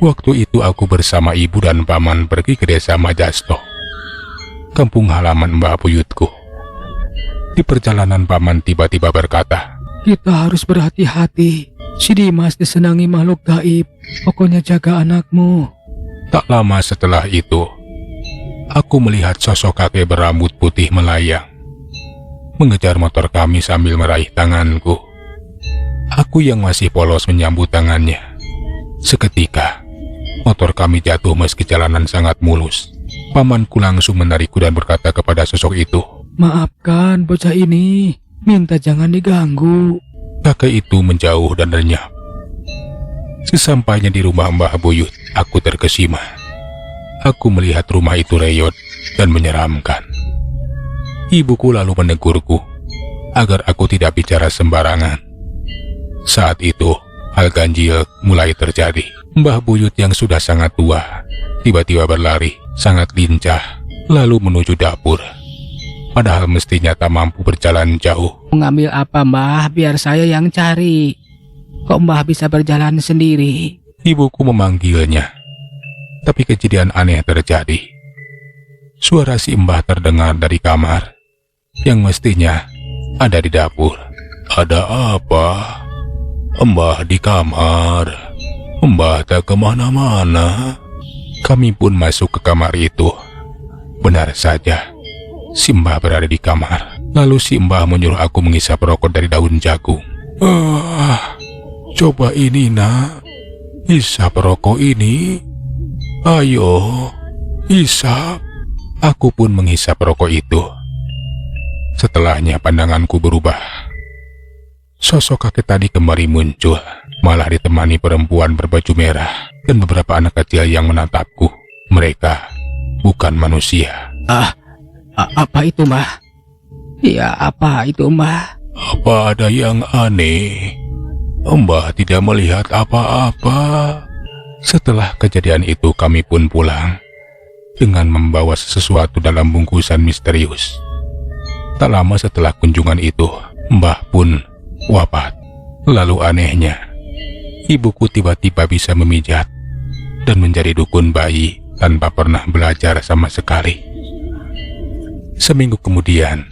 Waktu itu aku bersama ibu dan paman pergi ke desa Majasto, kampung halaman Mbah Buyutku. Di perjalanan paman tiba-tiba berkata, "Kita harus berhati-hati. Si Dimas disenangi makhluk gaib. Pokoknya jaga anakmu." Tak lama setelah itu, aku melihat sosok kakek berambut putih melayang, mengejar motor kami sambil meraih tanganku. Aku yang masih polos menyambut tangannya. Seketika, motor kami jatuh meski jalanan sangat mulus. Pamanku langsung menarikku dan berkata kepada sosok itu, "Maafkan bocah ini, minta jangan diganggu." Kakek itu menjauh dan lenyap. Sesampainya di rumah Mbah Buyut, aku terkesima. Aku melihat rumah itu reot dan menyeramkan. Ibuku lalu menegurku agar aku tidak bicara sembarangan. Saat itu, hal ganjil mulai terjadi. Mbah Buyut yang sudah sangat tua tiba-tiba berlari sangat lincah lalu menuju dapur. Padahal mestinya tak mampu berjalan jauh. "Mengambil apa, Mbah? Biar saya yang cari. Kok Mbah bisa berjalan sendiri?" Ibuku memanggilnya. Tapi kejadian aneh terjadi. Suara si Mbah terdengar dari kamar yang mestinya ada di dapur. "Ada apa? Mbah di kamar. Mbah tak kemana-mana." Kami pun masuk ke kamar itu. Benar saja, si Mbah berada di kamar. Lalu si Mbah menyuruh aku menghisap rokok dari daun jagung. Coba ini nak, hisap rokok ini. Ayo, hisap." Aku pun menghisap rokok itu. Setelahnya pandanganku berubah. Sosok kakek tadi kembali muncul, malah ditemani perempuan berbaju merah dan beberapa anak kecil yang menatapku. Mereka bukan manusia. Apa itu, Mbah? "Ya, apa itu, Mbah?" "Apa ada yang aneh? Mbah tidak melihat apa-apa." Setelah kejadian itu kami pun pulang dengan membawa sesuatu dalam bungkusan misterius. Tak lama setelah kunjungan itu, Mbah pun wafat. Lalu anehnya, ibuku tiba-tiba bisa memijat dan menjadi dukun bayi tanpa pernah belajar sama sekali. Seminggu kemudian,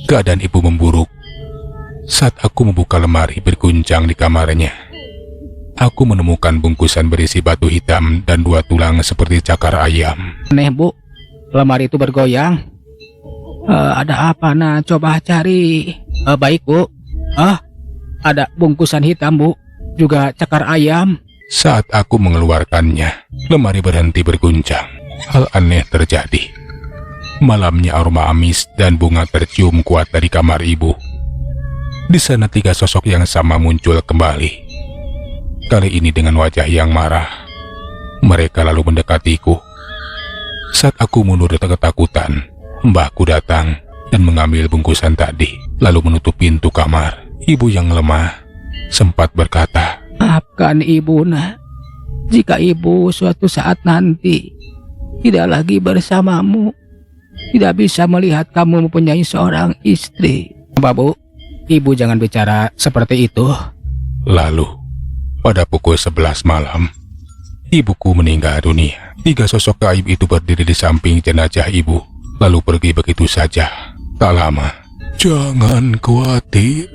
keadaan ibu memburuk. Saat aku membuka lemari berguncang di kamarnya, aku menemukan bungkusan berisi batu hitam dan 2 tulang seperti cakar ayam. "Aneh, Bu. Lemari itu bergoyang. Ada apa, nah? Coba cari." "Baik, Bu. Ada bungkusan hitam, Bu. Juga cakar ayam." Saat aku mengeluarkannya, lemari berhenti berguncang. Hal aneh terjadi. Malamnya aroma amis dan bunga tercium kuat dari kamar ibu. Di sana 3 sosok yang sama muncul kembali. Kali ini dengan wajah yang marah. Mereka lalu mendekatiku. Saat aku mundur ketakutan, mbahku datang dan mengambil bungkusan tadi, lalu menutup pintu kamar. Ibu yang lemah sempat berkata, "Maafkan Ibu, nak. Jika Ibu suatu saat nanti tidak lagi bersamamu, tidak bisa melihat kamu mempunyai seorang istri." "Bu, Ibu jangan bicara seperti itu." Lalu, pada pukul 11 malam, ibuku meninggal dunia. 3 sosok gaib itu berdiri di samping jenazah ibu, lalu pergi begitu saja. Tak lama, "Jangan khawatir,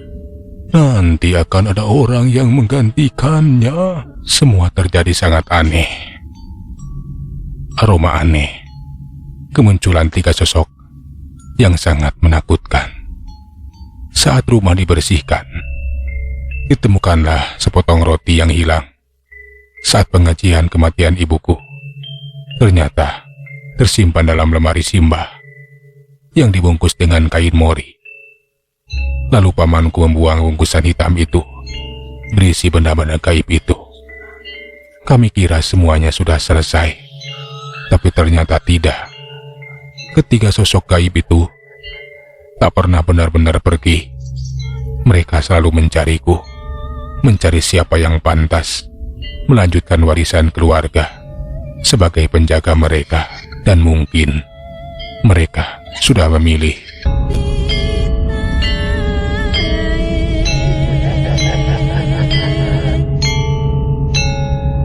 nanti akan ada orang yang menggantikannya." Semua terjadi sangat aneh. Aroma aneh, kemunculan 3 sosok yang sangat menakutkan. Saat rumah dibersihkan, ditemukanlah sepotong roti yang hilang. Saat pengajian kematian ibuku, ternyata tersimpan dalam lemari Simbah yang dibungkus dengan kain mori. Lalu pamanku membuang bungkusan hitam itu berisi benda-benda gaib itu. Kami kira semuanya sudah selesai, tapi ternyata tidak. Ketiga sosok gaib itu tak pernah benar-benar pergi. Mereka selalu mencariku, mencari siapa yang pantas melanjutkan warisan keluarga sebagai penjaga mereka, dan mungkin mereka sudah memilih.